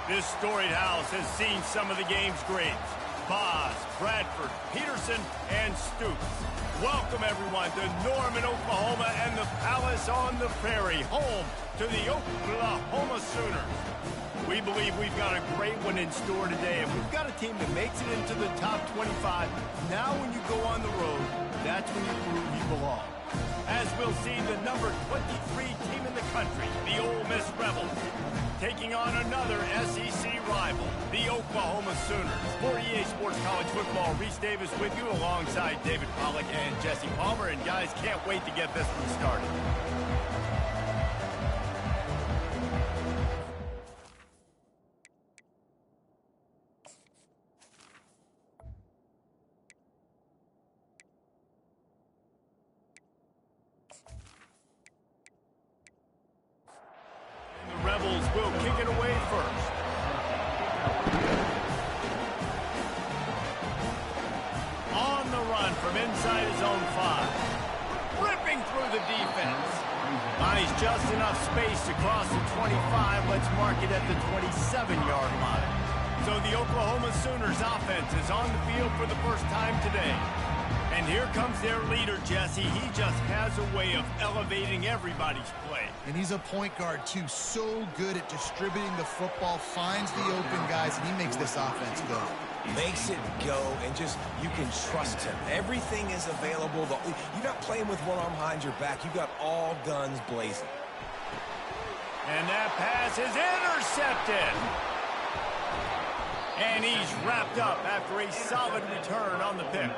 This storied house has seen some of the game's greats. Boz, Bradford, Peterson, and Stoops. Welcome, everyone, to Norman, Oklahoma, and the Palace on the Prairie, home to the Oklahoma Sooners. We believe we've got a great one in store today, and we've got a team that makes it into the top 25. Now when you go on the road, that's when you prove you belong. As we'll see the number 23 team in the country, the Ole Miss Rebels, taking on another SEC rival, the Oklahoma Sooners. For EA Sports College Football, Reese Davis with you alongside David Pollack and Jesse Palmer. And guys, can't wait to get this one started. Rebels will kick it away first. On the run from inside his own 5. Ripping through the defense. Finds just enough space to cross the 25. Let's mark it at the 27-yard line. So the Oklahoma Sooners offense is on the field for the first time today. And here comes their leader, Jesse. He just has a way of elevating everybody's play. And he's a point guard, too. So good at distributing the football, finds the open guys, and he makes this offense go. Makes it go, and just, you can trust him. Everything is available. You're not playing with one arm behind your back. You've got all guns blazing. And that pass is intercepted. And he's wrapped up after a solid return on the pick.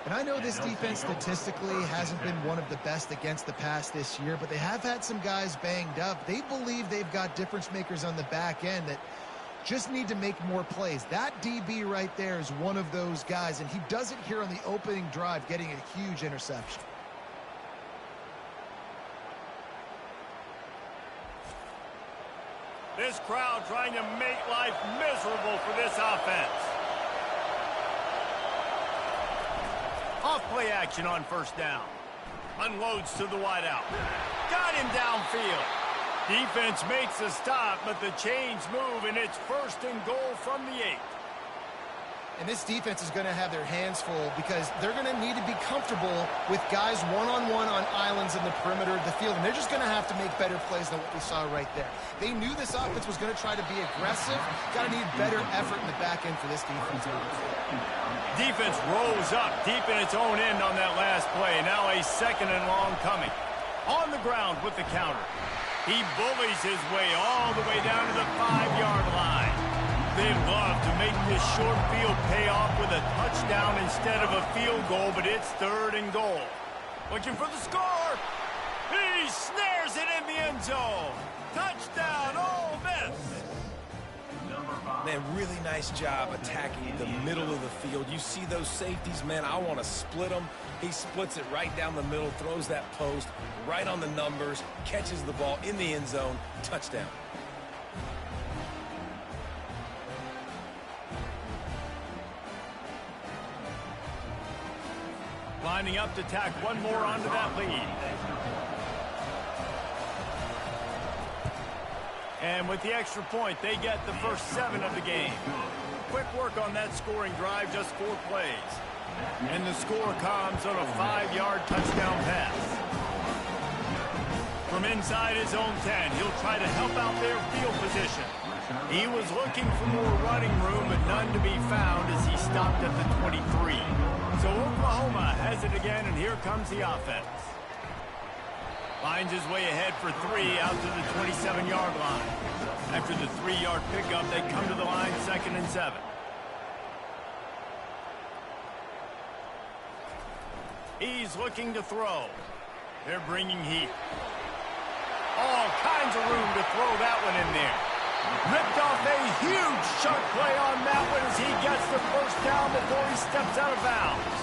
And I know this defense statistically hasn't been one of the best against the pass this year, but they have had some guys banged up. They believe they've got difference makers on the back end that just need to make more plays. That DB right there is one of those guys, and he does it here on the opening drive, getting a huge interception. This crowd trying to make life miserable for this offense. Off-play action on first down. Unloads to the wideout. Got him downfield. Defense makes a stop, but the chains move, and it's 1st and goal from the 8. And this defense is going to have their hands full because they're going to need to be comfortable with guys one-on-one on islands in the perimeter of the field, and they're just going to have to make better plays than what we saw right there. They knew this offense was going to try to be aggressive. Got to need better effort in the back end for this defense. Defense rose up deep in its own end on that last play. Now a 2nd and long coming. On the ground with the counter. He bullies his way all the way down to the 5-yard line. They'd love to make this short field pay off with a touchdown instead of a field goal, but it's 3rd and goal. Looking for the score. He snares it in the end zone. Touchdown, Ole Miss. Man, really nice job attacking the middle of the field. You see those safeties, man, I want to split them. He splits it right down the middle, throws that post right on the numbers, catches the ball in the end zone, touchdown. Lining up to tack one more onto that lead. And with the extra point, they get the first 7 of the game. Quick work on that scoring drive, just 4 plays. And the score comes on a 5-yard touchdown pass. From inside his own 10, he'll try to help out their field position. He was looking for more running room, but none to be found as he stopped at the 23. So Oklahoma has it again, and here comes the offense. Finds his way ahead for 3 out to the 27-yard line. After the 3-yard pickup, they come to the line 2nd and 7. He's looking to throw. They're bringing heat. All kinds of room to throw that one in there. Ripped off a huge chunk play on that one as he gets the first down before he steps out of bounds.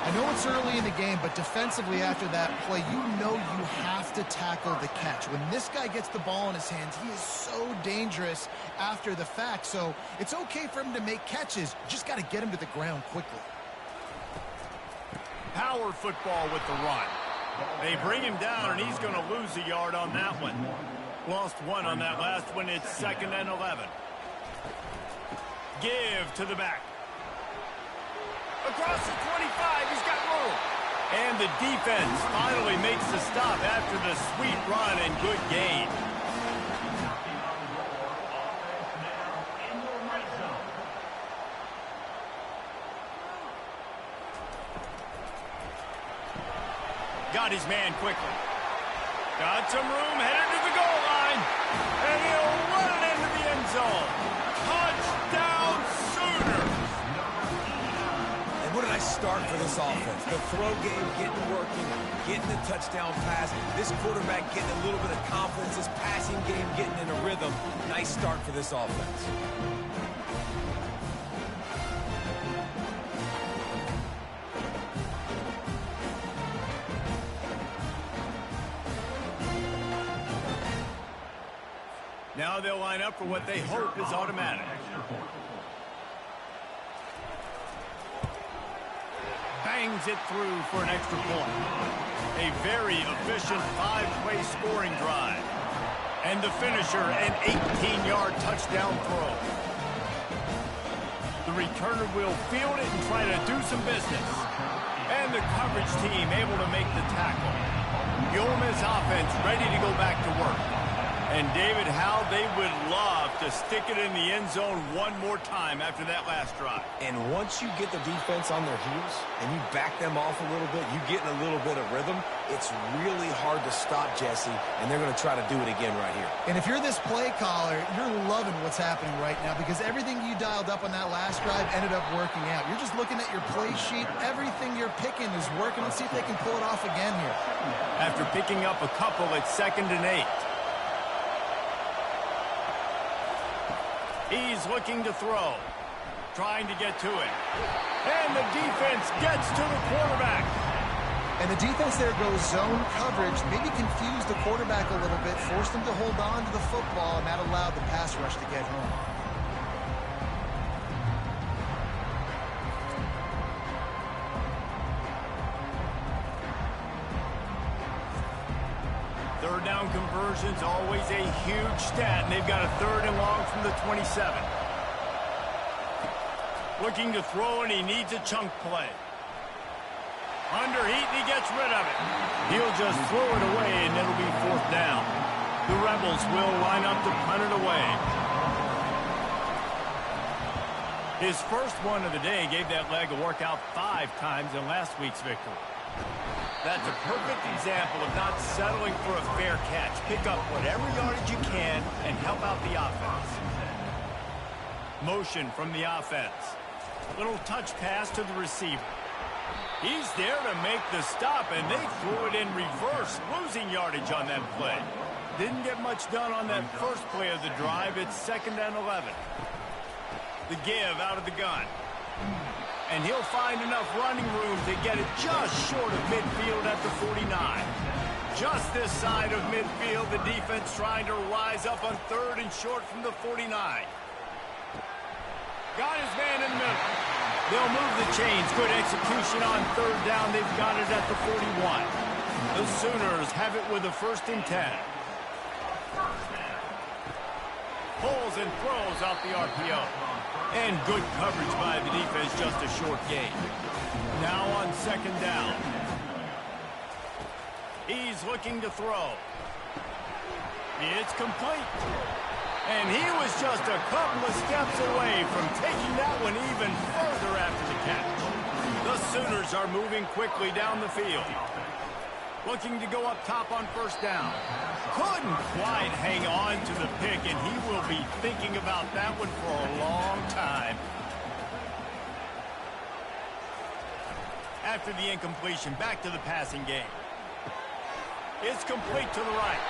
I know it's early in the game, but defensively after that play, you know you have to tackle the catch. When this guy gets the ball in his hands, he is so dangerous after the fact. So it's okay for him to make catches. Just got to get him to the ground quickly. Power football with the run. They bring him down, and he's going to lose a yard on that one. Lost 1 on that last one. It's 2nd and 11. Give to the back. Across the 25, he's got room. And the defense finally makes the stop after the sweet run and good gain. Got his man quickly. Got some room, headed to the goal line. And he'll run it into the end zone. Touchdown, Sooners! And what did I start for this offense? The throw game getting working, getting the touchdown pass. This quarterback getting a little bit of confidence. This passing game getting in a rhythm. Nice start for this offense. Now they'll line up for what they hope is automatic. Bangs it through for an extra point. A very efficient 5-play scoring drive. And the finisher, an 18-yard touchdown throw. The returner will field it and try to do some business. And the coverage team able to make the tackle. Yoma's offense ready to go back to work. And, David, how they would love to stick it in the end zone one more time after that last drive. And once you get the defense on their heels and you back them off a little bit, you get in a little bit of rhythm, it's really hard to stop, Jesse, and they're going to try to do it again right here. And if you're this play caller, you're loving what's happening right now because everything you dialed up on that last drive ended up working out. You're just looking at your play sheet. Everything you're picking is working. Let's see if they can pull it off again here. After picking up a couple, it's 2nd and 8. He's looking to throw, trying to get to it. And the defense gets to the quarterback. And the defense there goes zone coverage, maybe confused the quarterback a little bit, forced him to hold on to the football, and that allowed the pass rush to get home. Third down conversions, always a huge stat, and they've got a 3rd and long from the 27. Looking to throw, and he needs a chunk play. Under heat, and he gets rid of it. He'll just throw it away, and it'll be 4th down. The Rebels will line up to punt it away. His first one of the day gave that leg a workout 5 times in last week's victory. That's a perfect example of not settling for a fair catch. Pick up whatever yardage you can and help out the offense. Motion from the offense. Little touch pass to the receiver. He's there to make the stop, and they threw it in reverse, losing yardage on that play. Didn't get much done on that first play of the drive. It's 2nd and 11. The give out of the gun. And he'll find enough running room to get it just short of midfield at the 49. Just this side of midfield, the defense trying to rise up on 3rd and short from the 49. Got his man in the middle. They'll move the chains. Good execution on 3rd down. They've got it at the 41. The Sooners have it with a 1st and 10. Pulls and throws off the RPO. And good coverage by the defense, just a short gain. Now on 2nd down. He's looking to throw. It's complete. And he was just a couple of steps away from taking that one even further after the catch. The Sooners are moving quickly down the field. Looking to go up top on 1st down. Couldn't quite hang on to the pick, and he will be thinking about that one for a long time. After the incompletion, back to the passing game. It's complete to the right.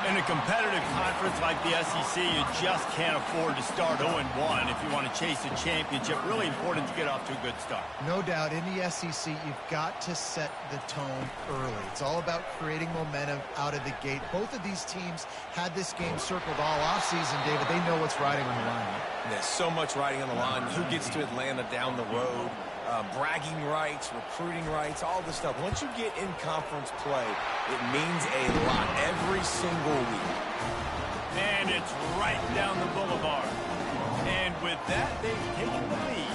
In a competitive conference like the SEC, you just can't afford to start 0-1 if you want to chase a championship. Really important to get off to a good start. No doubt, in the SEC, you've got to set the tone early. It's all about creating momentum out of the gate. Both of these teams had this game circled all offseason, David. They know what's riding on the line. There's so much riding on the line. Who gets to Atlanta down the road? Bragging rights, recruiting rights, all this stuff. Once you get in conference play, it means a lot every single week. And it's right down the boulevard. And with that, they've taken the lead.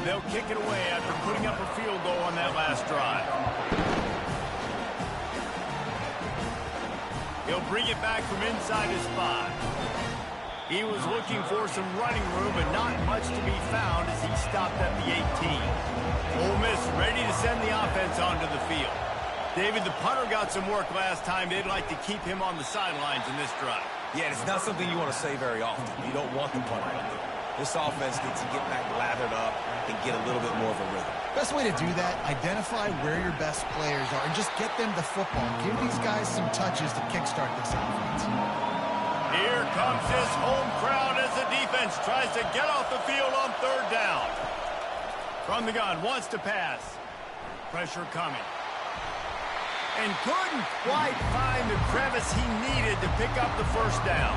They'll kick it away after putting up a field goal on that last drive. He'll bring it back from inside his 5. He was looking for some running room, but not much to be found as he stopped at the 18. Ole Miss ready to send the offense onto the field. David, the punter got some work last time. They'd like to keep him on the sidelines in this drive. Yeah, it's not something you want to say very often. You don't want the punter to do. This offense needs to get back lathered up and get a little bit more of a rhythm. Best way to do that, identify where your best players are and just get them the football. Give these guys some touches to kickstart this offense. Here comes this home crowd as the defense tries to get off the field on 3rd down. From the gun, wants to pass. Pressure coming. And couldn't quite find the crevice he needed to pick up the 1st down.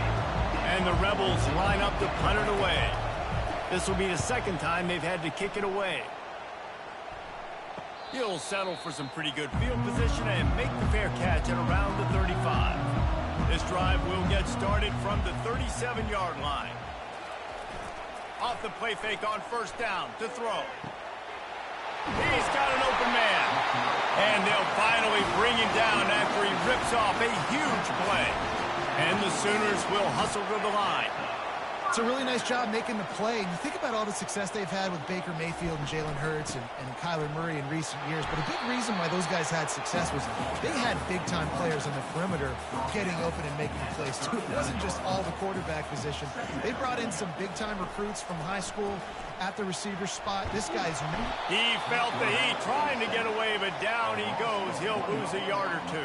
And the Rebels line up to punt it away. This will be the 2nd time they've had to kick it away. He'll settle for some pretty good field position and make the fair catch at around the 35. This drive will get started from the 37-yard line. Off the play fake on 1st down to throw. He's got an open man. And they'll finally bring him down after he rips off a huge play. And the Sooners will hustle to the line. It's a really nice job making the play. And you think about all the success they've had with Baker Mayfield and Jalen Hurts and Kyler Murray in recent years. But a big reason why those guys had success was they had big-time players on the perimeter getting open and making plays, too. It wasn't just all the quarterback position. They brought in some big-time recruits from high school at the receiver spot. This guy's new. He felt the heat trying to get away, but down he goes. He'll lose a yard or 2.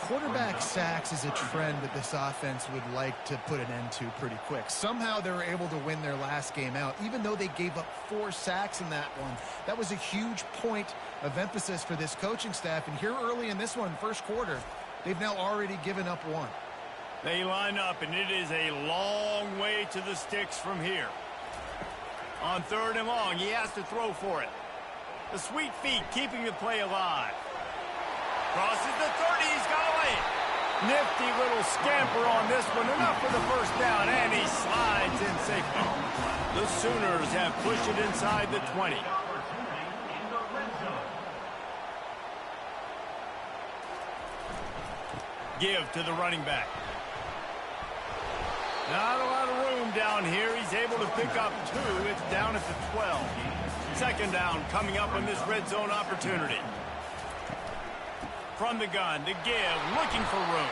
Quarterback sacks is a trend that this offense would like to put an end to pretty quick. Somehow they were able to win their last game out, even though they gave up 4 sacks in that one. That was a huge point of emphasis for this coaching staff. And here early in this one, 1st quarter, they've now already given up 1. They line up, and it is a long way to the sticks from here. On 3rd and long, he has to throw for it. The sweet feet keeping the play alive. Crosses the 30, he's got away. Nifty little scamper on this one, enough for the 1st down, and he slides in safely. The Sooners have pushed it inside the 20. Give to the running back. Not a lot of room down here. He's able to pick up 2. It's down at the 12. 2nd down coming up on this red zone opportunity. From the gun, the give, looking for room.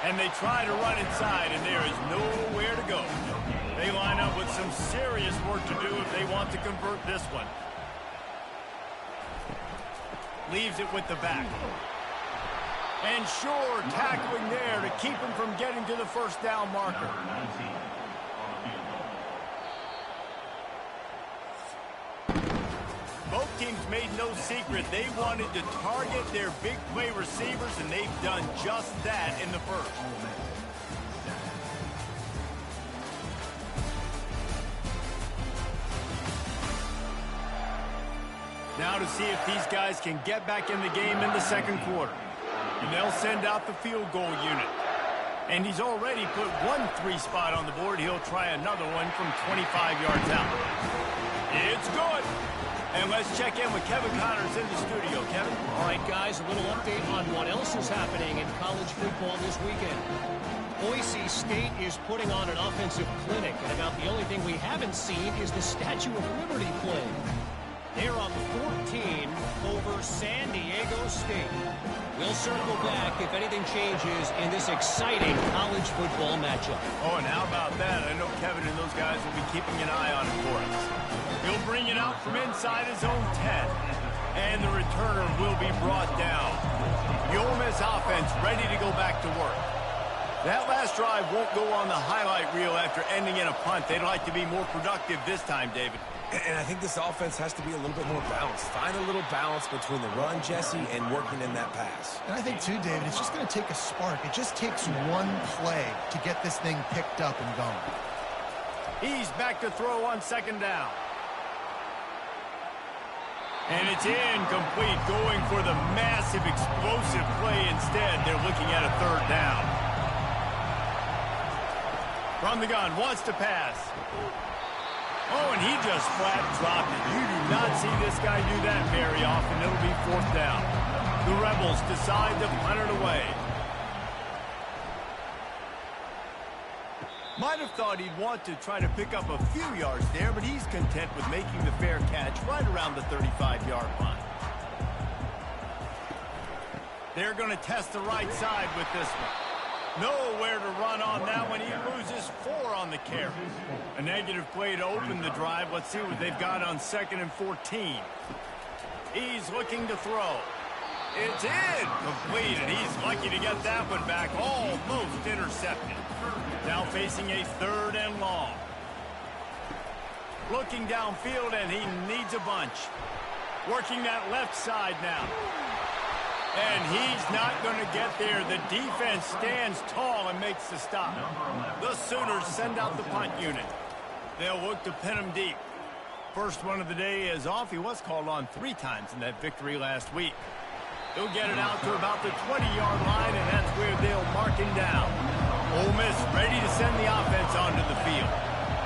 And they try to run inside, and there is nowhere to go. They line up with some serious work to do if they want to convert this one. Leaves it with the back. And sure, tackling there to keep him from getting to the 1st down marker. Both teams made no secret they wanted to target their big play receivers, and they've done just that in the 1st. Now to see if these guys can get back in the game in the 2nd quarter. And they'll send out the field goal unit. And he's already put 1 3 spot on the board. He'll try another one from 25 yards out. It's good. And let's check in with Kevin Connors in the studio. Kevin? All right, guys, a little update on what else is happening in college football this weekend. Boise State is putting on an offensive clinic, and about the only thing we haven't seen is the Statue of Liberty play. They're up 14 over San Diego State. We'll circle back if anything changes in this exciting college football matchup. Oh, and how about that? I know Kevin and those guys will be keeping an eye on it for us. He'll bring it out from inside his own 10. And the returner will be brought down. The Ole Miss offense ready to go back to work. That last drive won't go on the highlight reel after ending in a punt. They'd like to be more productive this time, David. And I think this offense has to be a little bit more balanced. Find a little balance between the run, Jesse, and working in that pass. And I think, too, David, it's just going to take a spark. It just takes one play to get this thing picked up and going. He's back to throw on 2nd down. And it's incomplete, going for the massive explosive play instead. They're looking at a third down. From the gun, wants to pass. Oh, and he just flat dropped it. You do not see this guy do that very often. It'll be fourth down. The Rebels decide to punt it away. Might have thought he'd want to try to pick up a few yards there, but he's content with making the fair catch right around the 35-yard line. They're going to test the right side with this one. Nowhere to run on that one. He loses 4 on the carry. A negative play to open the drive. Let's see what they've got on 2nd and 14. He's looking to throw. It's incomplete, and he's lucky to get that one back. Almost intercepted. Now facing a 3rd and long. Looking downfield, and he needs a bunch. Working that left side now. And he's not going to get there. The defense stands tall and makes the stop. The Sooners send out the punt unit. They'll look to pin him deep. First one of the day is off. He was called on 3 times in that victory last week. They'll get it out to about the 20-yard line, and that's where they'll mark him down. Ole Miss ready to send the offense onto the field.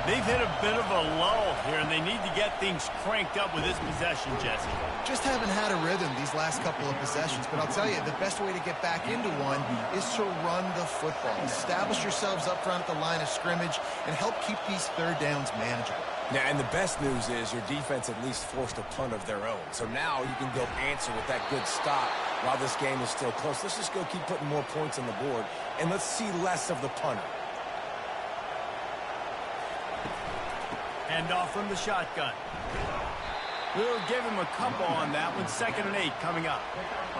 They've hit a bit of a lull here, and they need to get things cranked up with this possession, Jesse. Just haven't had a rhythm these last couple of possessions, but I'll tell you, the best way to get back into one is to run the football. Establish yourselves up front at the line of scrimmage and help keep these 3rd downs manageable. Yeah, and the best news is your defense at least forced a punt of their own. So now you can go answer with that good stop while this game is still close. Let's just go keep putting more points on the board, and let's see less of the punter. Hand off from the shotgun. We'll give him a couple on that one. 2nd and 8 coming up.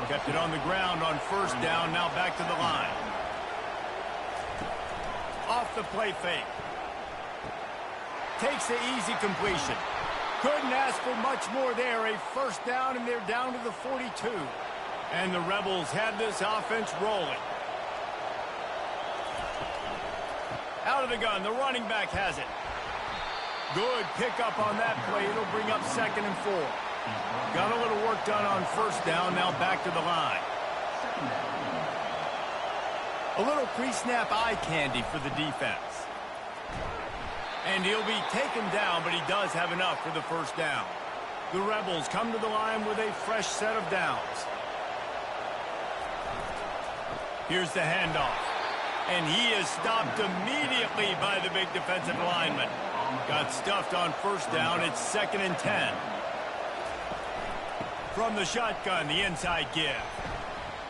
Kept it on the ground on 1st down. Now back to the line. Off the play fake. Takes the easy completion. Couldn't ask for much more there. A 1st down, and they're down to the 42. And the Rebels have this offense rolling. Out of the gun. The running back has it. Good pickup on that play. It'll bring up 2nd and 4. Got a little work done on 1st down. Now back to the line. A little pre-snap eye candy for the defense. And he'll be taken down, but he does have enough for the 1st down. The Rebels come to the line with a fresh set of downs. Here's the handoff. And he is stopped immediately by the big defensive lineman. Got stuffed on 1st down. It's 2nd and 10. From the shotgun, the inside give.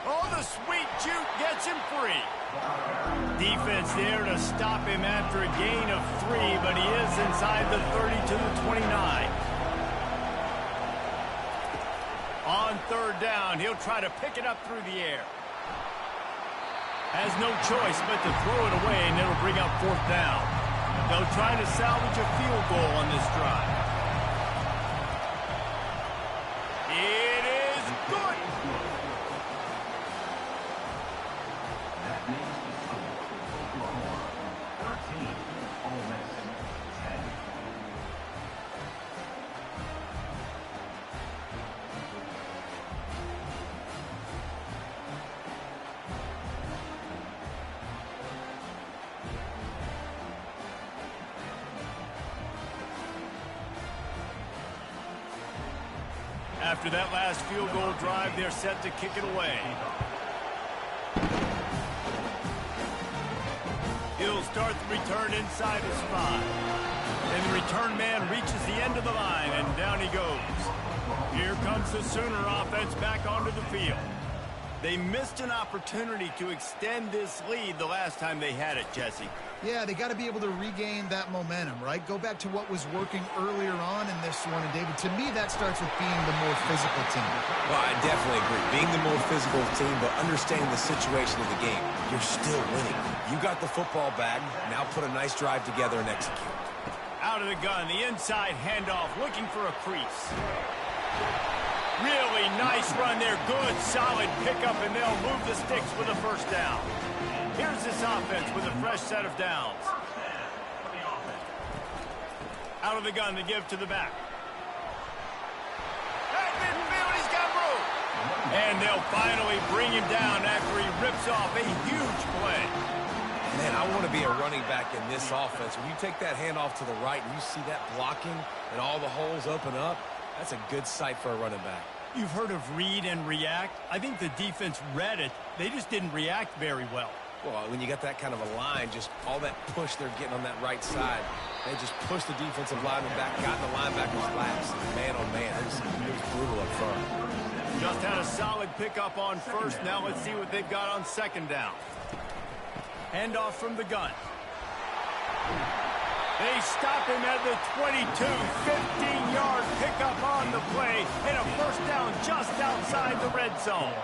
Oh, the sweet juke gets him free. Defense there to stop him after a gain of 3, but he is inside the 30 to the 29. On 3rd down, he'll try to pick it up through the air. Has no choice but to throw it away, and it'll bring up 4th down. They'll try to salvage a field goal on this drive. It is good. After that last field goal drive, they're set to kick it away. He'll start the return inside the spot. And the return man reaches the end of the line, and down he goes. Here comes the Sooner offense back onto the field. They missed an opportunity to extend this lead the last time they had it, Jesse. Yeah, they got to be able to regain that momentum, right? Go back to what was working earlier on in this one. And, David, to me, that starts with being the more physical team. Well, I definitely agree. Being the more physical team, but understanding the situation of the game. You're still winning. You got the football back. Now put a nice drive together and execute. Out of the gun, the inside handoff, looking for a crease. Really nice run there. Good, solid pickup, and they'll move the sticks with a 1st down. Here's this offense with a fresh set of downs. Out of the gun to give to the back. And And they'll finally bring him down after he rips off a huge play. Man, I want to be a running back in this offense. When you take that handoff to the right and you see that blocking and all the holes open up, that's a good sight for a running back. You've heard of read and react. I think the defense read it. They just didn't react very well. Well, when you got that kind of a line, just all that push they're getting on that right side, they just pushed the defensive lineman back, got in the linebacker's laps, man on man. It was brutal up front. Just had a solid pickup on first. Now let's see what they've got on second down. Handoff from the gun. They stop him at the 22. 15-yard pickup on the play, and a first down just outside the red zone.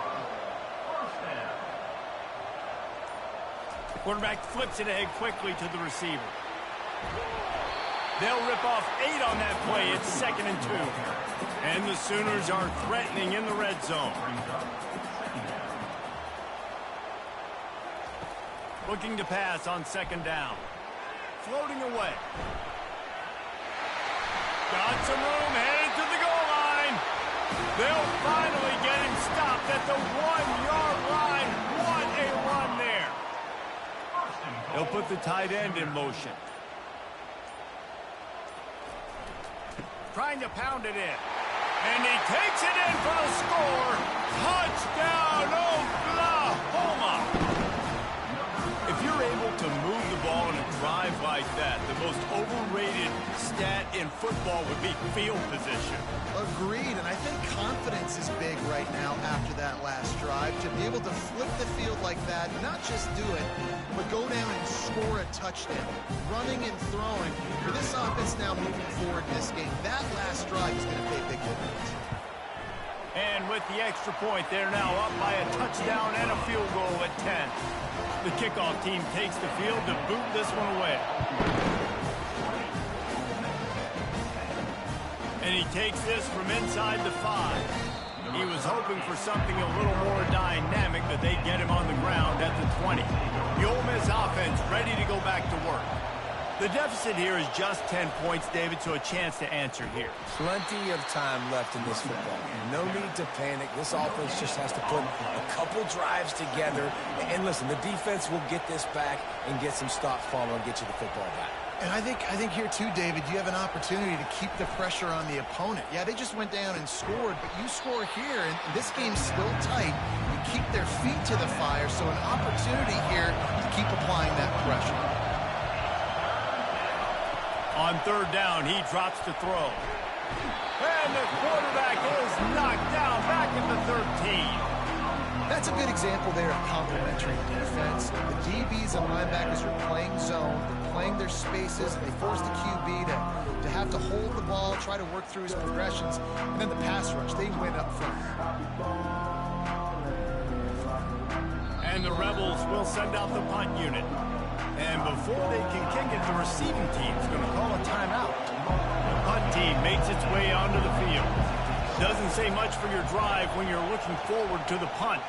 Quarterback flips it ahead quickly to the receiver. They'll rip off 8 on that play. It's 2nd and 2. And the Sooners are threatening in the red zone. Looking to pass on second down. Floating away. Got some room, headed to the goal line. They'll finally get him stopped at the 1-yard line. What a run there. They'll put the tight end in motion. Trying to pound it in. And he takes it in for a score. Touchdown, Oklahoma. If you're able to move the ball in a drive like that, the most overrated stat in football would be field position. Agreed, and I think confidence is big right now after that last drive. To be able to flip the field like that, not just do it, but go down and score a touchdown. Running and throwing. For this offense now moving forward in this game, that last drive is going to pay big dividends. And with the extra point, they're now up by a touchdown and a field goal at 10. The kickoff team takes the field to boot this one away. And he takes this from inside the 5. He was hoping for something a little more dynamic, but they get him on the ground at the 20. The Ole Miss offense ready to go back to work. The deficit here is just 10 points, David, so a chance to answer here. Plenty of time left in this football. No need to panic. This offense just has to put a couple drives together. And listen, the defense will get this back and get some stops following and get you the football back. And I think here, too, David, you have an opportunity to keep the pressure on the opponent. Yeah, they just went down and scored, but you score here, and this game's still tight. You keep their feet to the fire, so an opportunity here to keep applying that pressure. On third down, he drops to throw. And the quarterback is knocked down back at the 13. That's a good example there of complementary defense. The DBs and linebackers are playing zone, they're playing their spaces, and they force the QB to have to hold the ball, try to work through his progressions, and then the pass rush, they win up front. And the Rebels will send out the punt unit. And before they can kick it, the receiving team's going to call a timeout. The punt team makes its way onto the field. Doesn't say much for your drive when you're looking forward to the punt.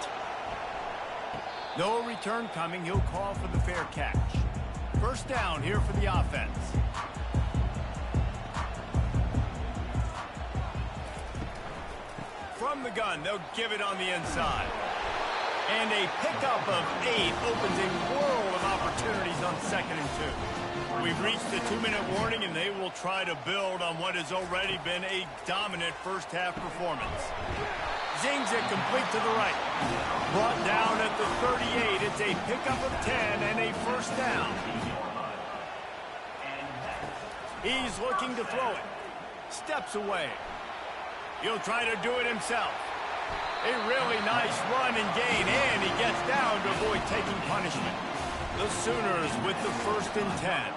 No return coming. He'll call for the fair catch. First down here for the offense. From the gun, they'll give it on the inside. And a pickup of 8 opens a world of opportunities on 2nd and 2. We've reached the 2-minute warning, and they will try to build on what has already been a dominant first-half performance. Zings it complete to the right. Brought down at the 38. It's a pickup of 10 and a first down. He's looking to throw it. Steps away. He'll try to do it himself. A really nice run and gain, and he gets down to avoid taking punishment. The Sooners with the 1st and 10.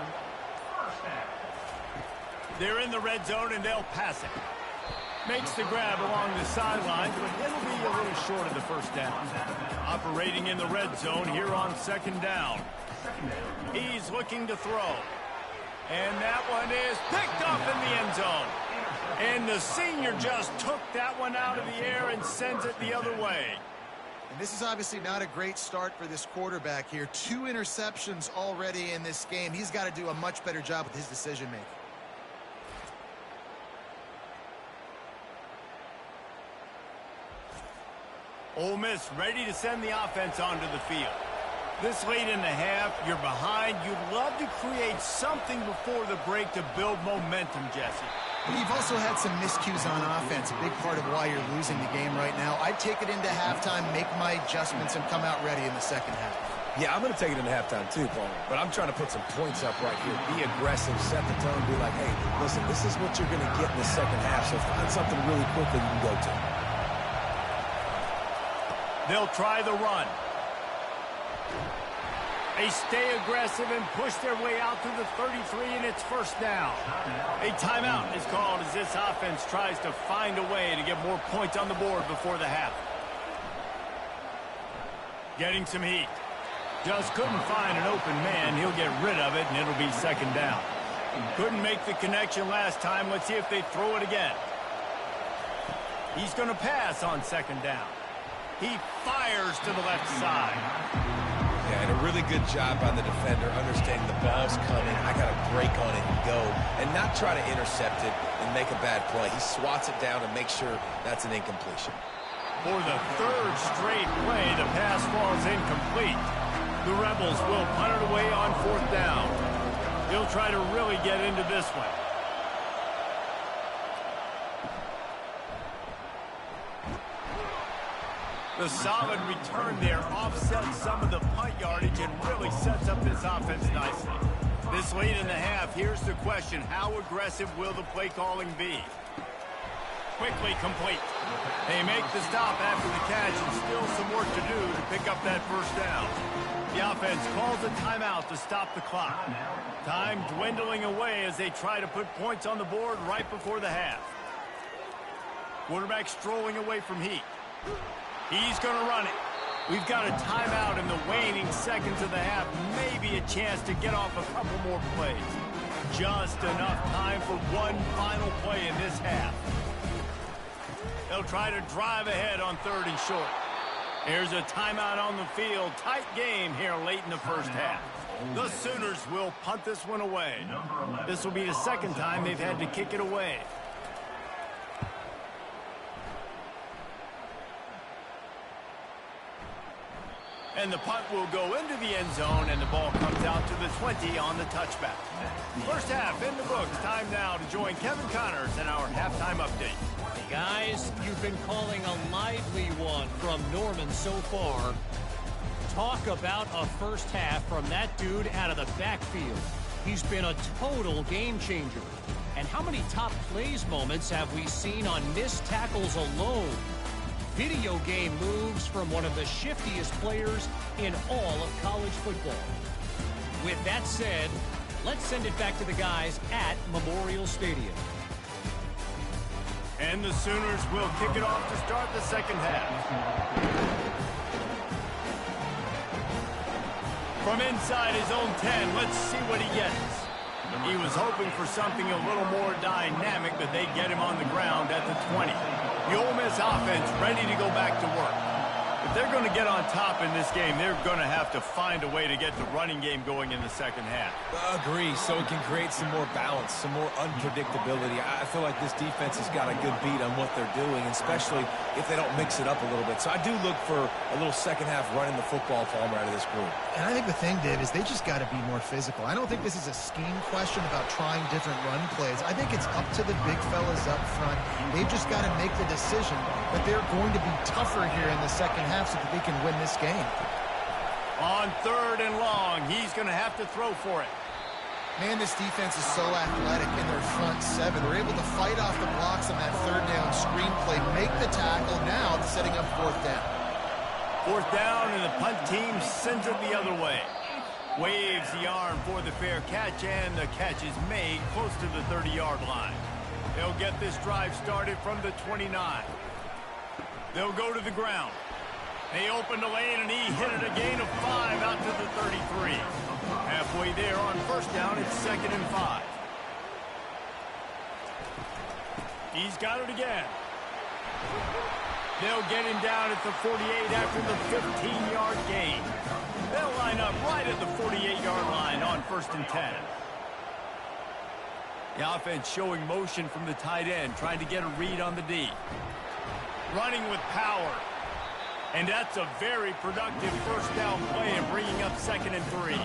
They're in the red zone, and they'll pass it. Makes the grab along the sidelines, but it'll be a little short of the first down. Operating in the red zone here on 2nd down. He's looking to throw. And that one is picked up in the end zone. And the senior just took that one out of the air and sends it the other way. And this is obviously not a great start for this quarterback here. 2 interceptions already in this game. He's got to do a much better job with his decision-making. Ole Miss ready to send the offense onto the field. This late in the half, you're behind. You'd love to create something before the break to build momentum, Jesse. You've also had some miscues on offense, a big part of why you're losing the game right now. I'd take it into halftime, make my adjustments, and come out ready in the second half. Yeah, I'm going to take it into halftime too, Paul. But I'm trying to put some points up right here. Be aggressive, set the tone, be like, hey, listen, this is what you're going to get in the second half, so find something really quickly you can go to. They'll try the run. They stay aggressive and push their way out to the 33, and it's first down. A timeout is called as this offense tries to find a way to get more points on the board before the half. Getting some heat. Just couldn't find an open man. He'll get rid of it, and it'll be second down. Couldn't make the connection last time. Let's see if they throw it again. He's going to pass on second down. He fires to the left side. Yeah, and a really good job by the defender, understanding the ball's coming. I got to break on it and go, and not try to intercept it and make a bad play. He swats it down and makes sure that's an incompletion. For the third straight play, the pass falls incomplete. The Rebels will punt it away on fourth down. He'll try to really get into this one. The solid return there offsets some of the punt yardage and really sets up this offense nicely. This late in the half, here's the question. How aggressive will the play calling be? Quickly complete. They make the stop after the catch and still some work to do to pick up that first down. The offense calls a timeout to stop the clock. Time dwindling away as they try to put points on the board right before the half. Quarterback strolling away from heat. He's going to run it. We've got a timeout in the waning seconds of the half. Maybe a chance to get off a couple more plays. Just enough time for one final play in this half. They'll try to drive ahead on third and short. Here's a timeout on the field. Tight game here late in the first half. The Sooners will punt this one away. This will be the second time they've had to kick it away. And the punt will go into the end zone, and the ball comes out to the 20 on the touchback. First half in the books. Time now to join Kevin Connors in our halftime update. Guys, you've been calling a lively one from Norman so far. Talk about a first half from that dude out of the backfield. He's been a total game changer. And how many top plays moments have we seen on missed tackles alone? Video game moves from one of the shiftiest players in all of college football. With that said, let's send it back to the guys at Memorial Stadium. And the Sooners will kick it off to start the second half. From inside his own 10, let's see what he gets. He was hoping for something a little more dynamic, but they get him on the ground at the 20. The Ole Miss offense ready to go back to work. If they're going to get on top in this game, they're going to have to find a way to get the running game going in the second half. Agree, so it can create some more balance, some more unpredictability. I feel like this defense has got a good beat on what they're doing, especially if they don't mix it up a little bit. So I do look for a little second half running the football Palmer out of this group. And I think the thing, Dave, is they just got to be more physical. I don't think this is a scheme question about trying different run plays. I think it's up to the big fellas up front. They've just got to make the decision that they're going to be tougher here in the second half so that they can win this game. On third and long, he's going to have to throw for it. Man, this defense is so athletic in their front seven. They're able to fight off the blocks on that third down screen play, make the tackle. Now it's setting up fourth down. Fourth down, and the punt team sends it the other way. Waves the arm for the fair catch, and the catch is made close to the 30-yard line. They'll get this drive started from the 29. They'll go to the ground. They opened the lane, and he hit it a gain of 5 out to the 33. Halfway there on first down, it's 2nd and 5. He's got it again. They'll get him down at the 48 after the 15-yard gain. They'll line up right at the 48-yard line on 1st and 10. The offense showing motion from the tight end, trying to get a read on the D. Running with power. And that's a very productive first down play and bringing up 2nd and 3.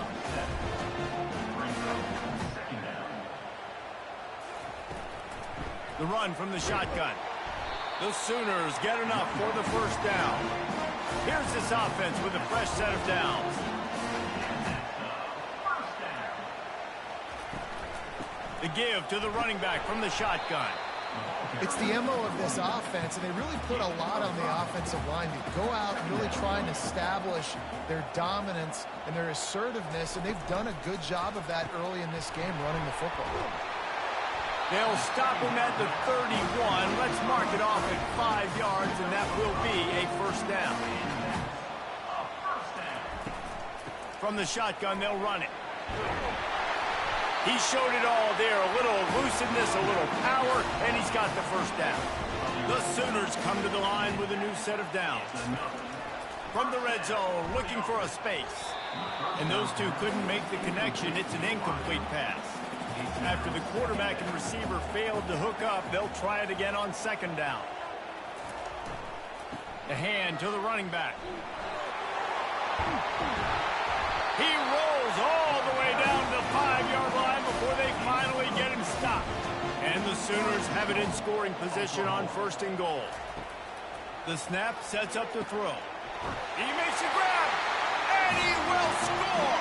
The run from the shotgun. The Sooners get enough for the first down. Here's this offense with a fresh set of downs. The give to the running back from the shotgun. It's the MO of this offense, and they really put a lot on the offensive line to go out and really try and establish their dominance and their assertiveness, and they've done a good job of that early in this game running the football. They'll stop him at the 31. Let's mark it off at 5 yards, and that will be a first down. From the shotgun, they'll run it. He showed it all there, a little elusiveness, a little power, and he's got the first down. The Sooners come to the line with a new set of downs. From the red zone, looking for a space. And those two couldn't make the connection. It's an incomplete pass. After the quarterback and receiver failed to hook up, they'll try it again on 2nd down. The hand to the running back. He rolls all the way down to the 5-yard line before they finally get him stopped. And the Sooners have it in scoring position on 1st and goal. The snap sets up the throw. He makes a grab, and he will score.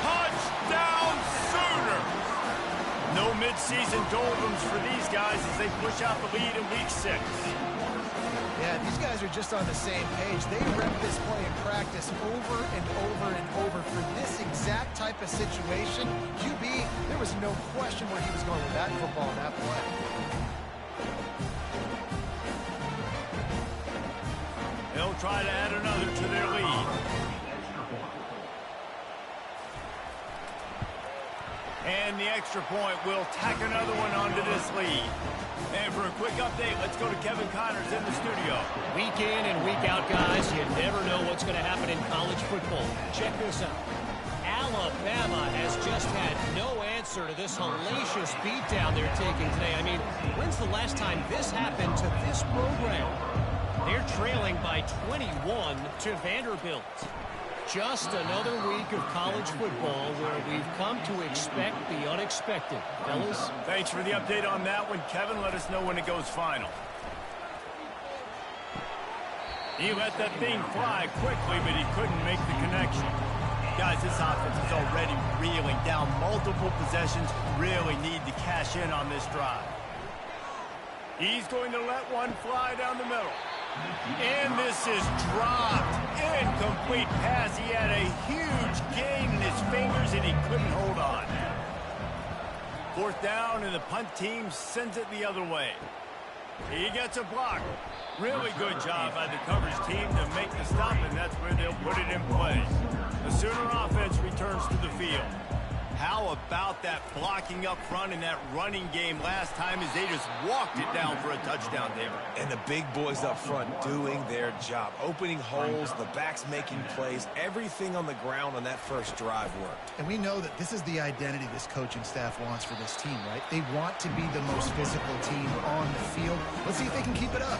Touchdown, Sooners! No midseason doldrums for these guys as they push out the lead in Week 6. Yeah, these guys are just on the same page. They rep this play in practice over and over and over for this exact type of situation. QB, there was no question where he was going with that football in that play. They'll try to add another to their lead. And the extra point will tack another one onto this lead. And for a quick update, let's go to Kevin Connors in the studio. Week in and week out, guys, you never know what's going to happen in college football. Check this out. Alabama has just had no answer to this hellacious beatdown they're taking today. I mean, when's the last time this happened to this program? They're trailing by 21 to Vanderbilt. Just another week of college football where we've come to expect the unexpected. Fellas? Thanks for the update on that one, Kevin. Let us know when it goes final. He let that thing fly quickly, but he couldn't make the connection. Guys, this offense is already reeling down multiple possessions. Really need to cash in on this drive. He's going to let one fly down the middle. And this is dropped. Incomplete pass. He had a huge gain in his fingers, and he couldn't hold on. 4th down, and the punt team sends it the other way. He gets a block. Really good job by the coverage team to make the stop, and that's where they'll put it in play. The Sooner offense returns to the field. How about that blocking up front in that running game last time as they just walked it down for a touchdown there. And the big boys up front doing their job. Opening holes, the backs making plays. Everything on the ground on that first drive worked. And we know that this is the identity this coaching staff wants for this team, right? They want to be the most physical team on the field. Let's see if they can keep it up.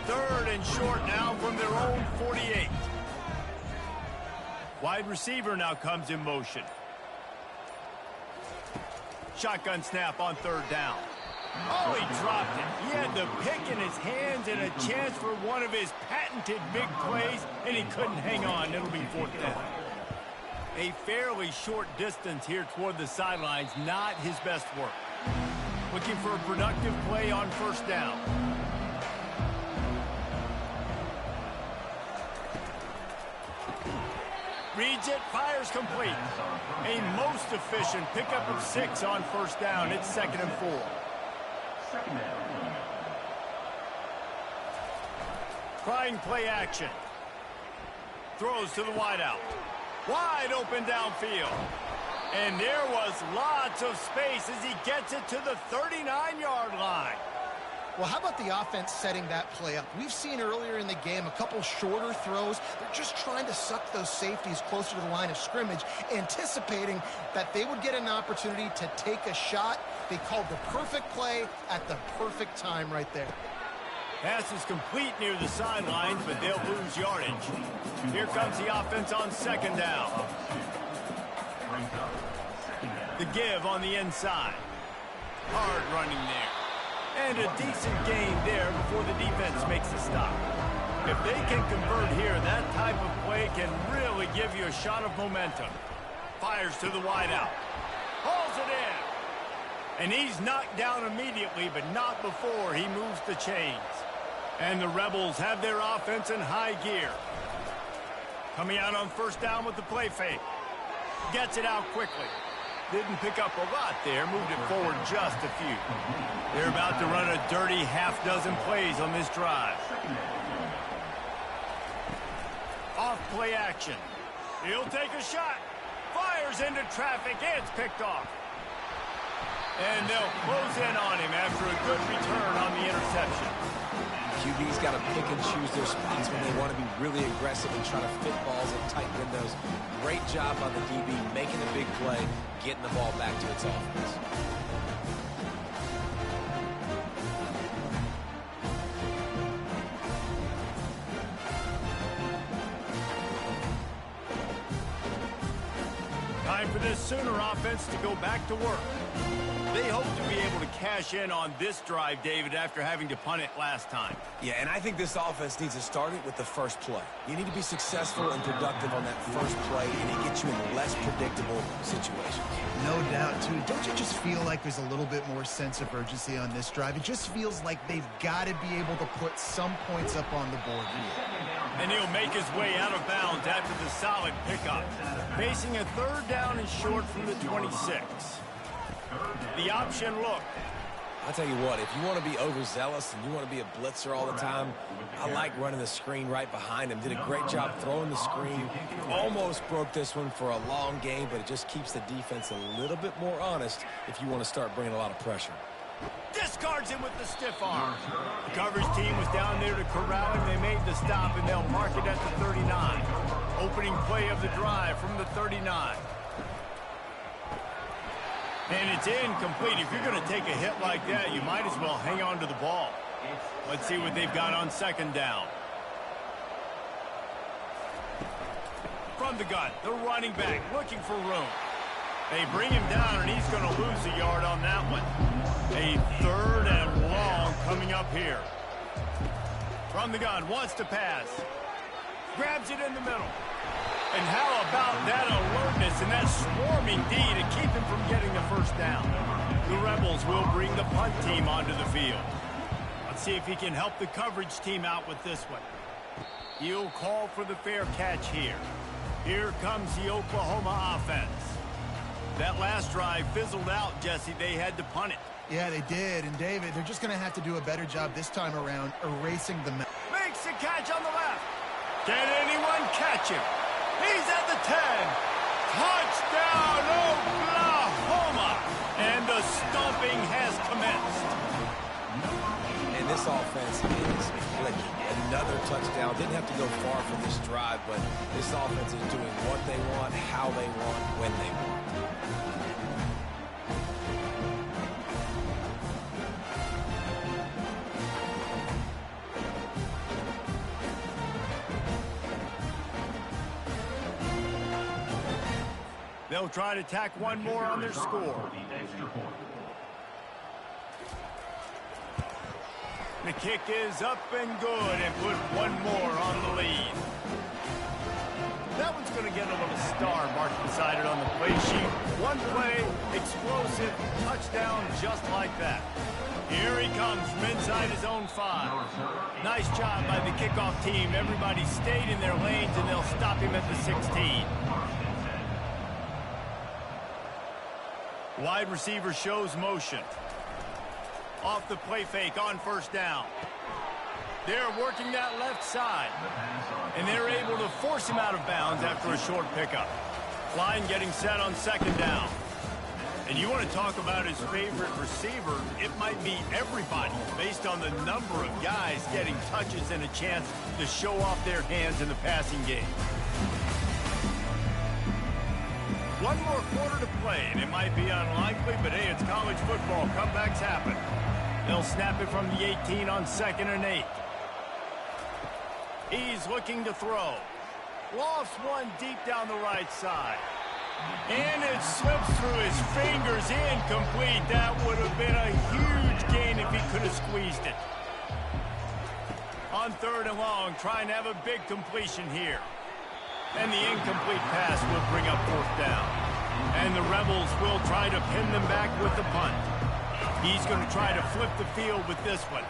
3rd and short now from their own 48. Wide receiver now comes in motion. Shotgun snap on 3rd down. Oh, he dropped it. He had the pick in his hands and a chance for one of his patented big plays, and he couldn't hang on. It'll be 4th down. A fairly short distance here toward the sidelines, not his best work. Looking for a productive play on 1st down. Reads it, fires complete. A most efficient pickup of 6 on 1st down. It's 2nd and 4. Trying play action. Throws to the wideout. Wide open downfield. And there was lots of space as he gets it to the 39-yard line. Well, how about the offense setting that play up? We've seen earlier in the game a couple shorter throws. They're just trying to suck those safeties closer to the line of scrimmage, anticipating that they would get an opportunity to take a shot. They called the perfect play at the perfect time right there. Pass is complete near the sidelines, but they'll lose yardage. Here comes the offense on second down. The give on the inside. Hard running there. And a decent gain there before the defense makes a stop. If they can convert here, that type of play can really give you a shot of momentum. Fires to the wideout. Hauls it in. And he's knocked down immediately, but not before he moves the chains. And the Rebels have their offense in high gear. Coming out on first down with the play fake. Gets it out quickly. Didn't pick up a lot there, moved it forward just a few. They're about to run a dirty half-dozen plays on this drive. Off play action. He'll take a shot. Fires into traffic. It's picked off. And they'll close in on him after a good return on the interception. QB's got to pick and choose their spots when they want to be really aggressive and try to fit balls in tight windows. Great job by the DB making a big play, getting the ball back to its offense. Time for this Sooner offense to go back to work. They hope to be able to cash in on this drive, David, after having to punt it last time. Yeah, and I think this offense needs to start it with the first play. You need to be successful and productive on that first play, and it gets you in less predictable situations. No doubt, too. Don't you just feel like there's a little bit more sense of urgency on this drive? It just feels like they've got to be able to put some points up on the board here. And he'll make his way out of bounds after the solid pickup. Facing a third down and short from the 26. The option look. I'll tell you what, if you want to be overzealous and you want to be a blitzer all the time, I like running the screen right behind him. Did a great job throwing the screen. Almost broke this one for a long game, but it just keeps the defense a little bit more honest if you want to start bringing a lot of pressure. Discards him with the stiff arm. The coverage team was down there to corral him. They made the stop, and they'll mark it at the 39. Opening play of the drive from the 39. And it's incomplete. If you're going to take a hit like that, you might as well hang on to the ball. Let's see what they've got on second down. From the gun, the running back looking for room. They bring him down, and he's going to lose a yard on that one. A third and long coming up here. From the gun, wants to pass. Grabs it in the middle. And how about that alertness and that swarming D to keep him from getting the first down? The Rebels will bring the punt team onto the field. Let's see if he can help the coverage team out with this one. He'll call for the fair catch here. Here comes the Oklahoma offense. That last drive fizzled out, Jesse. They had to punt it. Yeah, they did. And, David, they're just going to have to do a better job this time around erasing the mess. Makes the catch on the left. Can anyone catch him? He's at the 10. Touchdown, Oklahoma. And the stomping has commenced. And this offense is clicking. Another touchdown. Didn't have to go far for this drive, but this offense is doing what they want, how they want, when they want. They'll try to tack one more on their score. The kick is up and good and put one more on the lead. That one's going to get a little star marked beside it on the play sheet. One play, explosive, touchdown just like that. Here he comes from inside his own 5. Nice job by the kickoff team. Everybody stayed in their lanes, and they'll stop him at the 16. Wide receiver shows motion. Off the play fake on first down. They're working that left side. And they're able to force him out of bounds after a short pickup. Line getting set on second down. And you want to talk about his favorite receiver, it might be everybody based on the number of guys getting touches and a chance to show off their hands in the passing game. One more quarter to play, and it might be unlikely, but hey, it's college football. Comebacks happen. They'll snap it from the 18 on 2nd and 8. He's looking to throw. Lofts one deep down the right side. And it slips through his fingers, incomplete. That would have been a huge gain if he could have squeezed it. On 3rd and long, trying to have a big completion here. And the incomplete pass will bring up 4th down. And the Rebels will try to pin them back with the punt. He's going to try to flip the field with this one.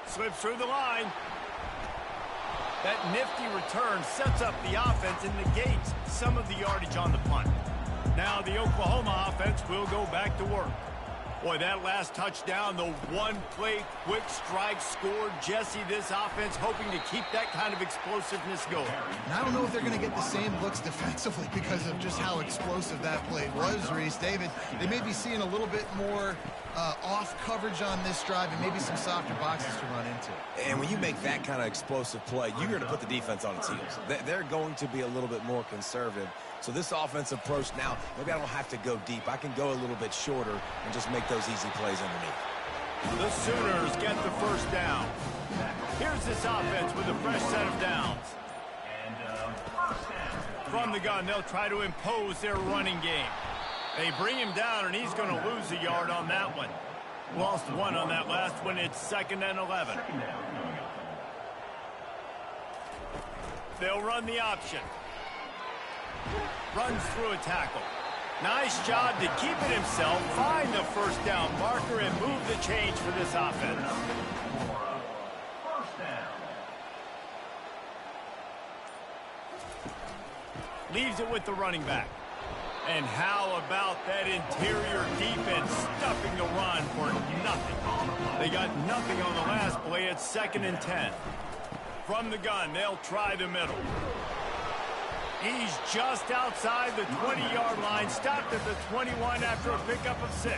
Slips through the line. That nifty return sets up the offense and negates some of the yardage on the punt. Now the Oklahoma offense will go back to work. Boy, that last touchdown, the one-play quick strike scored. Jesse, this offense hoping to keep that kind of explosiveness going. And I don't know if they're going to get the same looks defensively because of just how explosive that play was, Reese. David, they may be seeing a little bit more off coverage on this drive and maybe some softer boxes to run into. And when you make that kind of explosive play, you're going to put the defense on its heels. They're going to be a little bit more conservative. So this offensive approach now, maybe I don't have to go deep. I can go a little bit shorter and just make those easy plays underneath. The Sooners get the 1st down. Here's this offense with a fresh set of downs. From the gun, they'll try to impose their running game. They bring him down, and he's going to lose a yard on that one. Lost 1 on that last one. It's 2nd and 11. They'll run the option. Runs through a tackle. Nice job to keep it himself, find the 1st down marker, and move the change for this offense. Leaves it with the running back. And how about that interior defense stuffing the run for nothing? They got nothing on the last play. It's 2nd and 10. From the gun, they'll try the middle. He's just outside the 20-yard line, stopped at the 21 after a pickup of 6.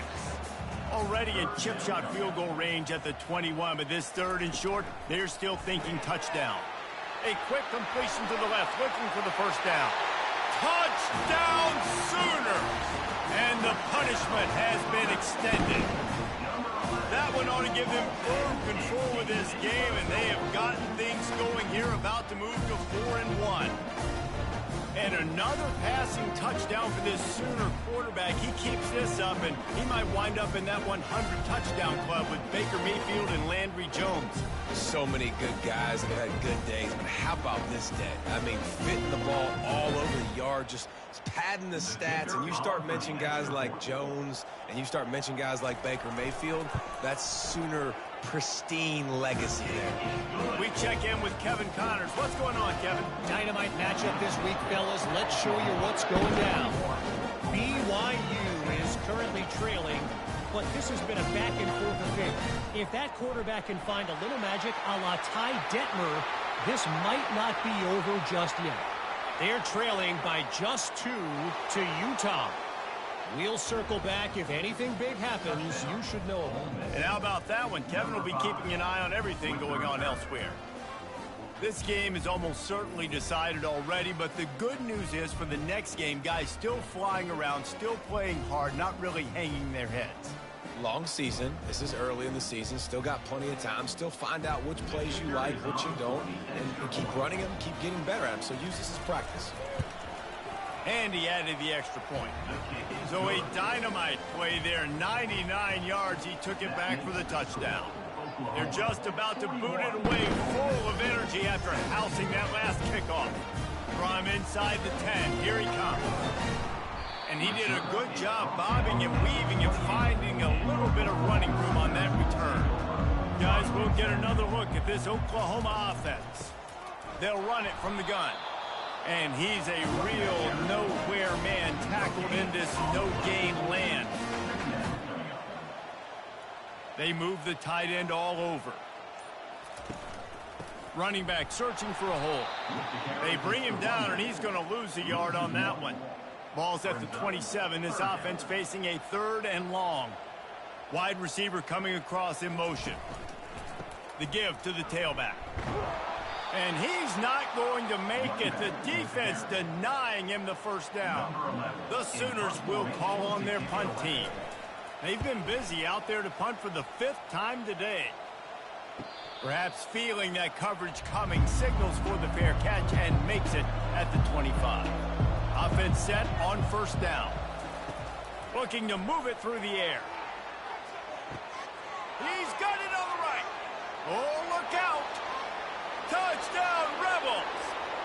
Already in chip shot field goal range at the 21, but this 3rd and short, they're still thinking touchdown. A quick completion to the left, looking for the 1st down. Touchdown Sooners! And the punishment has been extended. That one ought to give them firm control of this game, and they have gotten things going here, about to move to 4-1. And another passing touchdown for this Sooner quarterback. He keeps this up, and he might wind up in that 100 touchdown club with Baker Mayfield and Landry Jones. So many good guys that had good days, but how about this day? I mean, fitting the ball all over the yard, just padding the stats, and you start mentioning guys like Jones, and you start mentioning guys like Baker Mayfield, that's Sooner pristine legacy there. We check in with Kevin Connors. What's going on, Kevin? Dynamite matchup this week, fellas. Let's show you what's going down. BYU is currently trailing, but this has been a back-and-forth affair. If that quarterback can find a little magic a la Ty Detmer, this might not be over just yet. They're trailing by just 2 to Utah. We'll circle back. If anything big happens, you should know about it. And how about that one? Kevin will be keeping an eye on everything going on elsewhere. This game is almost certainly decided already, but the good news is for the next game, guys still flying around, still playing hard, not really hanging their heads. Long season. This is early in the season. Still got plenty of time. Still find out which plays you like, which you don't, and keep running them, keep getting better at them. So use this as practice. And he added the extra point. So a dynamite play there, 99 yards. He took it back for the touchdown. They're just about to boot it away, full of energy after housing that last kickoff. From inside the 10, here he comes. And he did a good job bobbing and weaving and finding a little bit of running room on that return. Guys, we'll get another look at this Oklahoma offense. They'll run it from the gun. And he's a real nowhere man tackled in this no-gain land. They move the tight end all over. Running back searching for a hole. They bring him down, and he's going to lose a yard on that one. Ball's at the 27. This offense facing a 3rd and long. Wide receiver coming across in motion. The give to the tailback. And he's not going to make it. The defense denying him the 1st down. The Sooners will call on their punt team. They've been busy out there to punt for the 5th time today. Perhaps feeling that coverage coming, signals for the fair catch and makes it at the 25. Offense set on first down. Looking to move it through the air. He's got it on the right. Oh, look out. Touchdown, Rebels.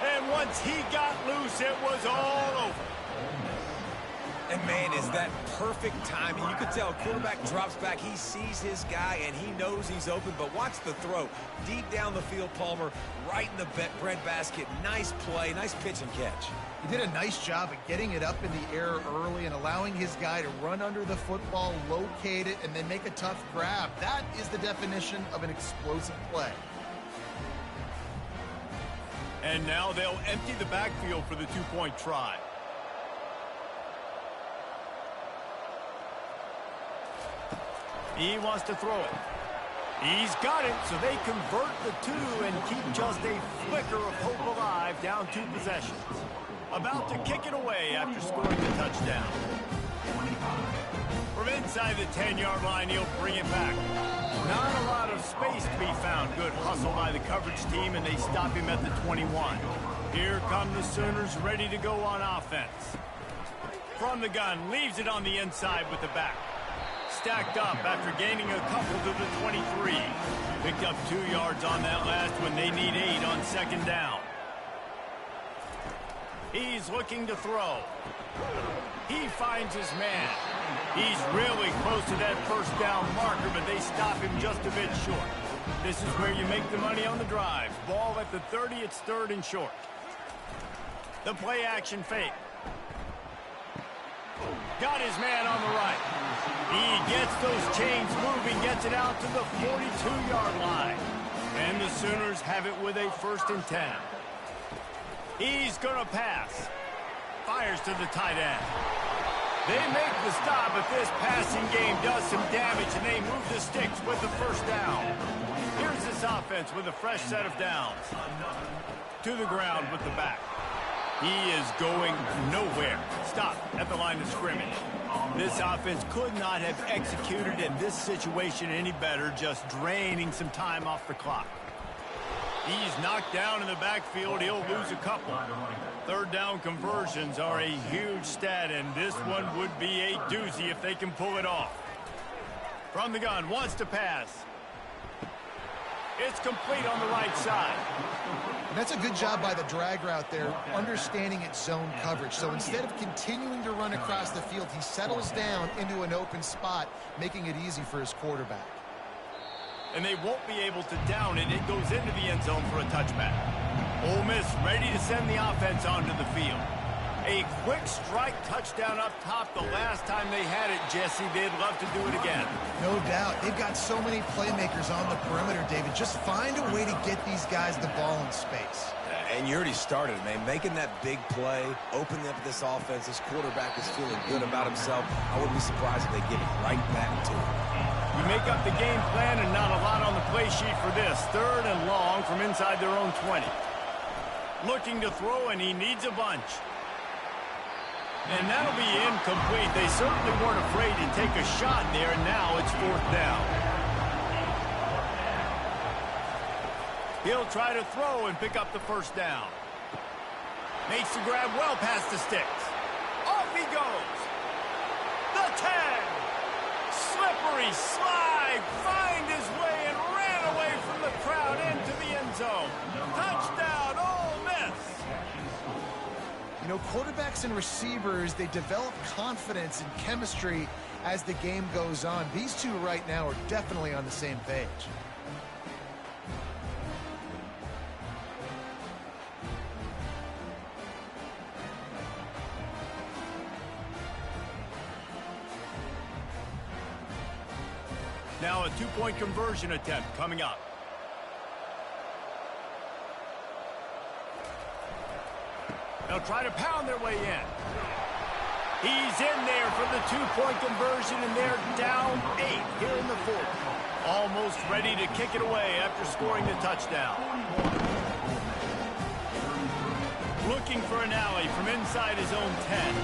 And once he got loose, it was all over. And, man, is that perfect timing. You could tell quarterback drops back. He sees his guy, and he knows he's open. But watch the throw. Deep down the field, Palmer, right in the bread basket. Nice play, nice pitch and catch. He did a nice job of getting it up in the air early and allowing his guy to run under the football, locate it, and then make a tough grab. That is the definition of an explosive play. And now they'll empty the backfield for the two-point try. He wants to throw it. He's got it, so they convert the 2 and keep just a flicker of hope alive, down 2 possessions. About to kick it away after scoring the touchdown. From inside the 10-yard line, he'll bring it back. Not a lot of space to be found. Good hustle by the coverage team, and they stop him at the 21. Here come the Sooners, ready to go on offense. From the gun, leaves it on the inside with the back. Stacked up after gaining a couple to the 23. Picked up 2 yards on that last when they need 8 on second down. He's looking to throw. He finds his man. He's really close to that first down marker, but they stop him just a bit short. This is where you make the money on the drive. Ball at the 30, it's 3rd and short. The play action fake. Got his man on the right. He gets those chains moving, gets it out to the 42-yard line. And the Sooners have it with a 1st and 10. He's going to pass. Fires to the tight end. They make the stop, but this passing game does some damage, and they move the sticks with the first down. Here's this offense with a fresh set of downs. To the ground with the back. He is going nowhere. Stop at the line of scrimmage. This offense could not have executed in this situation any better, just draining some time off the clock. He's knocked down in the backfield. He'll lose a couple. 3rd down conversions are a huge stat, and this one would be a doozy if they can pull it off. From the gun, wants to pass. It's complete on the right side. And that's a good job by the drag route there, understanding its zone coverage. So instead of continuing to run across the field, he settles down into an open spot, making it easy for his quarterback. And they won't be able to down it. It goes into the end zone for a touchback. Ole Miss ready to send the offense onto the field. A quick strike touchdown up top the last time they had it, Jesse. They'd love to do it again. No doubt. They've got so many playmakers on the perimeter, David. Just find a way to get these guys the ball in space. And you already started, man. Making that big play, opening up this offense. This quarterback is feeling good about himself. I wouldn't be surprised if they give it right back to him. You make up the game plan and not a lot on the play sheet for this. 3rd and long from inside their own 20. Looking to throw, and he needs a bunch. And that'll be incomplete. They certainly weren't afraid to take a shot there, and now it's 4th down. He'll try to throw and pick up the first down. Makes the grab well past the sticks. Off he goes. The 10. Slippery slide. Find his way and ran away from the crowd into the end zone. Touchdown, Ole Miss. You know, quarterbacks and receivers, they develop confidence and chemistry as the game goes on. These two right now are definitely on the same page. Now a 2-point conversion attempt coming up. They'll try to pound their way in. He's in there for the 2-point conversion, and they're down 8 here in the 4th. Almost ready to kick it away after scoring the touchdown. Looking for an alley from inside his own 10.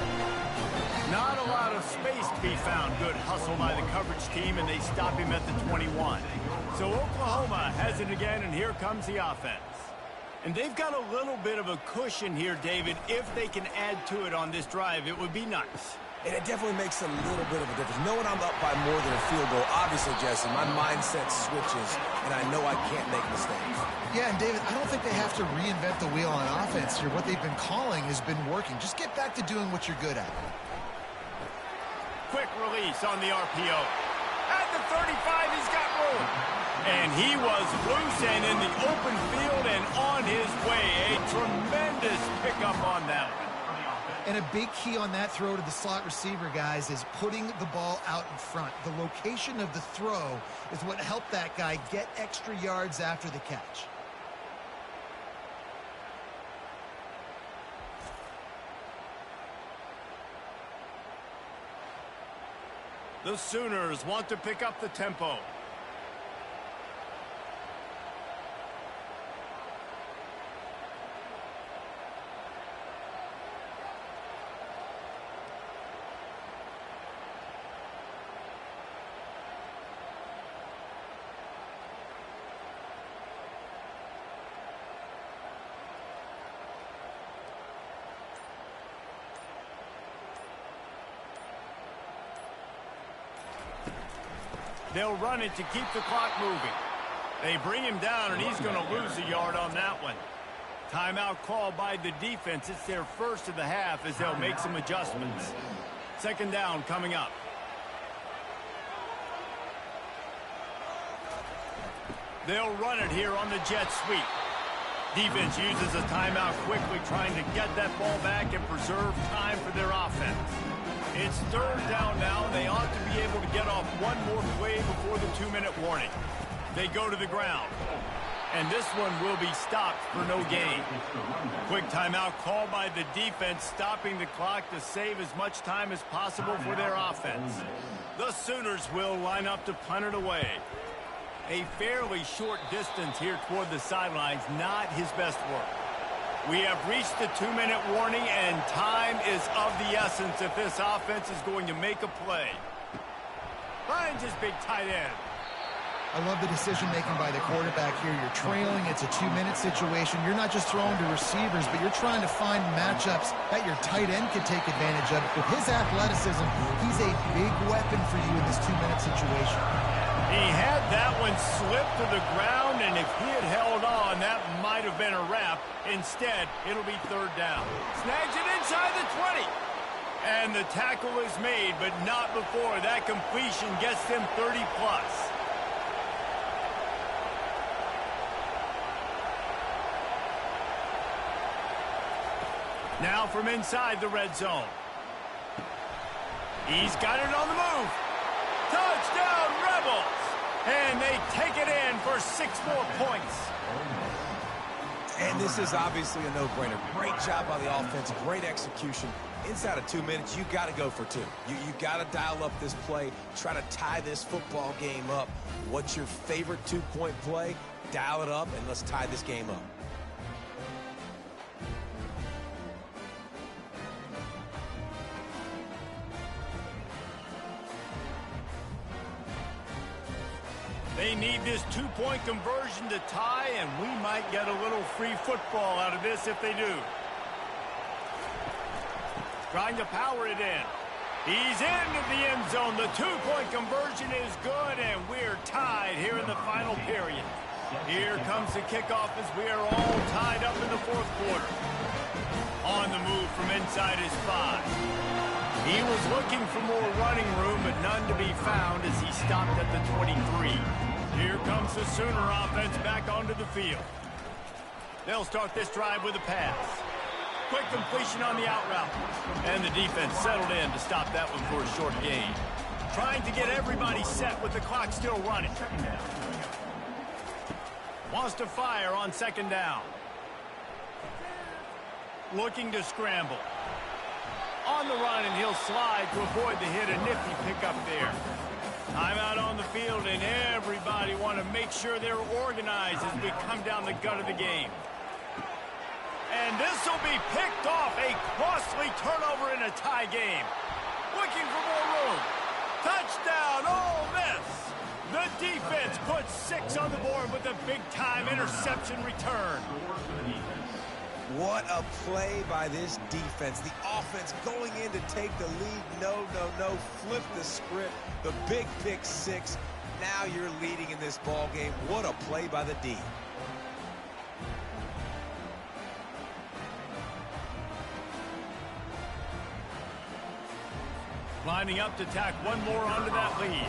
Not a lot of space to be found. Good hustle by the coverage team, and they stop him at the 21. So Oklahoma has it again, and here comes the offense. And they've got a little bit of a cushion here, David. If they can add to it on this drive, it would be nice. And it definitely makes a little bit of a difference. Knowing I'm up by more than a field goal, obviously, Jesse, my mindset switches, and I know I can't make mistakes. Yeah, and David, I don't think they have to reinvent the wheel on offense here. What they've been calling has been working. Just get back to doing what you're good at. Quick release on the RPO. At the 35, he's got room. And he was loose and in the open field and on his way. A tremendous pickup on that one. And a big key on that throw to the slot receiver, guys, is putting the ball out in front. The location of the throw is what helped that guy get extra yards after the catch. The Sooners want to pick up the tempo. They'll run it to keep the clock moving. They bring him down, and he's going to lose a yard on that one. Timeout called by the defense. It's their first of the half as they'll make some adjustments. Second down coming up. They'll run it here on the jet sweep. Defense uses a timeout quickly, trying to get that ball back and preserve time for their offense. It's third down now. They ought to be able to get off one more play before the 2-minute warning. They go to the ground. And this one will be stopped for no gain. Quick timeout called by the defense, stopping the clock to save as much time as possible for their offense. The Sooners will line up to punt it away. A fairly short distance here toward the sidelines, not his best work. We have reached the 2-minute warning, and time is of the essence if this offense is going to make a play. Finds his big tight end. I love the decision-making by the quarterback here. You're trailing. It's a 2-minute situation. You're not just throwing to receivers, but you're trying to find matchups that your tight end could take advantage of. With his athleticism, he's a big weapon for you in this 2-minute situation. He had that one slip to the ground, and if he had held on, that might have been a wrap. Instead, it'll be third down. Snags it inside the 20. And the tackle is made, but not before that completion gets them 30-plus. Now from inside the red zone. He's got it on the move. Touchdown, Rebels! And they take it in for 6 more points. And this is obviously a no-brainer. Great job by the offense, great execution. Inside of 2 minutes, you got to go for 2. You got to dial up this play, try to tie this football game up. What's your favorite 2-point play? Dial it up, and let's tie this game up. They need this 2-point conversion to tie, and we might get a little free football out of this if they do. Trying to power it in. He's into the end zone. The 2-point conversion is good, and we're tied here in the final period. Here comes the kickoff as we are all tied up in the fourth quarter. On the move from inside his 5. He was looking for more running room, but none to be found as he stopped at the 23. Here comes the Sooner offense back onto the field. They'll start this drive with a pass. Quick completion on the out route. And the defense settled in to stop that one for a short gain. Trying to get everybody set with the clock still running. Wants to fire on second down. Looking to scramble. On the run, and he'll slide to avoid the hit. A nifty pickup there. Timeout on the field, and everybody want to make sure they're organized as we come down the gut of the game. And this will be picked off. A costly turnover in a tie game. Looking for more room. Touchdown, Ole Miss. The defense puts 6 on the board with a big-time interception return. What a play by this defense. The offense going in to take the lead. No. Flip the script. The big pick 6. Now you're leading in this ball game. What a play by the D. Lining up to tack one more onto that lead.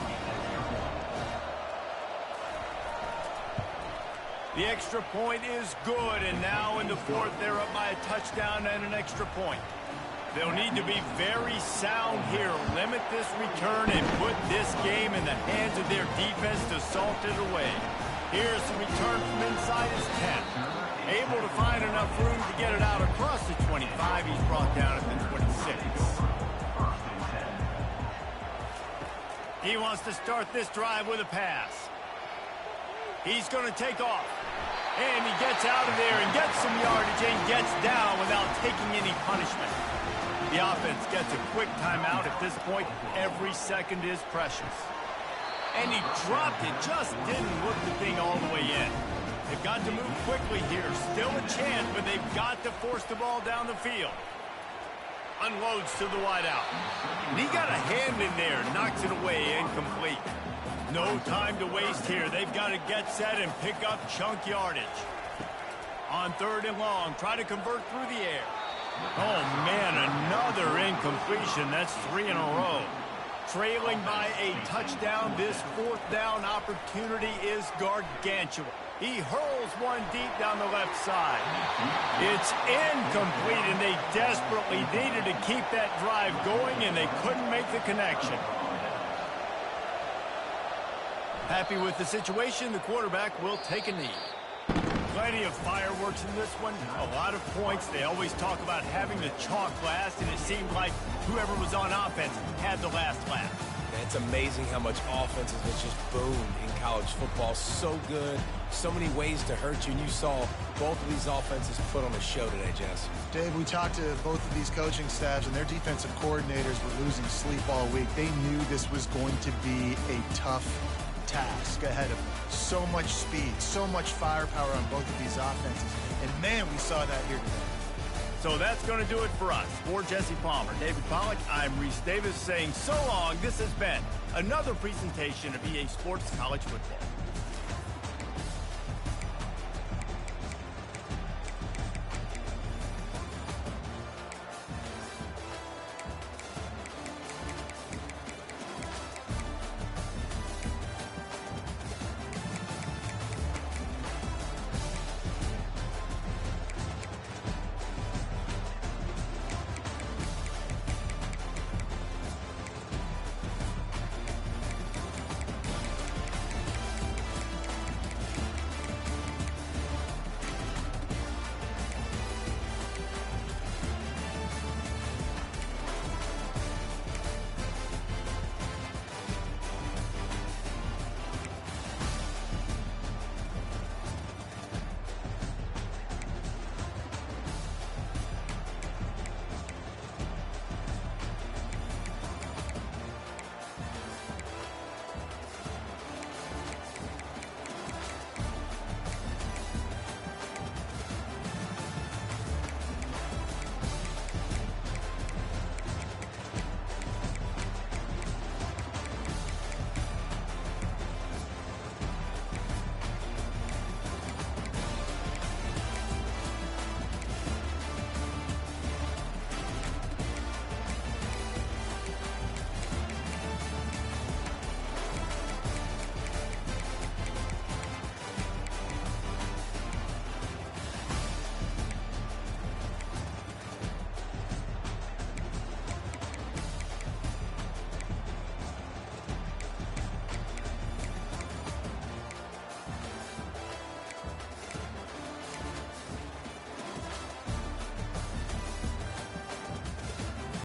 The extra point is good, and now in the 4th, they're up by a touchdown and an extra point. They'll need to be very sound here, limit this return, and put this game in the hands of their defense to salt it away. Here's the return from inside his 10. Able to find enough room to get it out across the 25. He's brought down at the 26. He wants to start this drive with a pass. He's going to take off. And he gets out of there and gets some yardage and gets down without taking any punishment. The offense gets a quick timeout. At this point, every second is precious. And he dropped it, just didn't look the thing all the way in. They've got to move quickly here. Still a chance, but they've got to force the ball down the field. Unloads to the wideout. And he got a hand in there, knocks it away, incomplete. No time to waste here. They've got to get set and pick up chunk yardage. On 3rd and long, try to convert through the air. Oh, man, another incompletion. That's 3 in a row. Trailing by a touchdown, this 4th down opportunity is gargantuan. He hurls one deep down the left side. It's incomplete, and they desperately needed to keep that drive going, and they couldn't make the connection. Happy with the situation, the quarterback will take a knee. Plenty of fireworks in this one, a lot of points. They always talk about having the chalk last, and it seemed like whoever was on offense had the last laugh. It's amazing how much offense has just boomed in college football. So good, so many ways to hurt you, and you saw both of these offenses put on a show today, Jess. Dave, we talked to both of these coaching staffs, and their defensive coordinators were losing sleep all week. They knew this was going to be a tough task ahead of them. So much speed, so much firepower on both of these offenses. And, man, we saw that here today. So that's going to do it for us. For Jesse Palmer, David Pollack, I'm Reese Davis saying so long. This has been another presentation of EA Sports College Football.